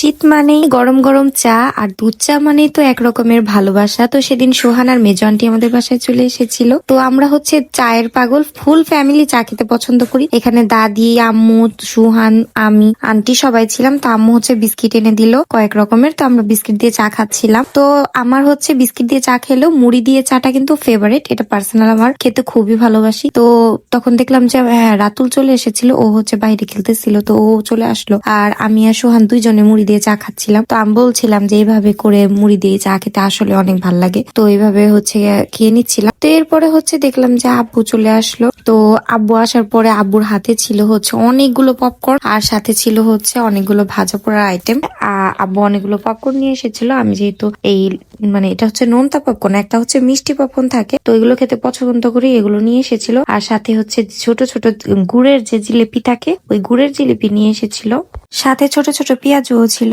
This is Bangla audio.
শীত মানেই গরম গরম চা আর দুধ চা মানেই তো এক রকমের ভালোবাসা। তো সেদিন সোহান আর মেজো আন্টি আমাদের বাসায় চলে এসেছিল। তো আমরা হচ্ছে চায়ের পাগল, ফুল ফ্যামিলি চা খেতে পছন্দ করি। এখানে দাদি, আম্মু, সুহান, আমি, আন্টি সবাই ছিলাম। তো আম্মু হচ্ছে বিস্কিট এনে দিল কয়েক রকমের, তো আমরা বিস্কিট দিয়ে চা খাচ্ছিলাম। তো আমার হচ্ছে বিস্কিট দিয়ে চা খেলেও মুড়ি দিয়ে চাটা কিন্তু ফেভারিট, এটা পার্সোনাল, আমার খেতে খুবই ভালোবাসি। তো তখন দেখলাম যে হ্যাঁ রাতুল চলে এসেছিল, ও হচ্ছে বাইরে খেলতেছিল, তো ও চলে আসলো আর আমি আর সোহান দুইজনে মুড়ি দিয়ে চা খাচ্ছিলাম। তো আমি বলছিলাম যে এইভাবে করে মুড়ি দিয়ে চা খেতে আসলে অনেক ভাল লাগে, তো এইভাবে হচ্ছে খেয়ে নিচ্ছিলাম। তো এরপরে হচ্ছে দেখলাম যে আব্বু চলে আসলো। তো আব্বু আসার পরে আব্বুর হাতে ছিল হচ্ছে অনেকগুলো পপকর্ন আর সাথে ছিল হচ্ছে অনেকগুলো ভাজা পোড়ার আইটেম। আব্বু অনেকগুলো পপকর্ন নিয়ে এসেছিল। আমি যেহেতু এই মানে এটা হচ্ছে নোনতা পপকর্ন, একটা হচ্ছে মিষ্টি পপকর্ন থাকে, তো এগুলো খেতে পছন্দ করি, এগুলো নিয়ে এসেছিল। আর সাথে হচ্ছে ছোট ছোট গুড়ের যে জিলিপি থাকে, ওই গুড়ের জিলিপি নিয়ে এসেছিল, সাথে ছোট ছোট পেঁয়াজও ছিল।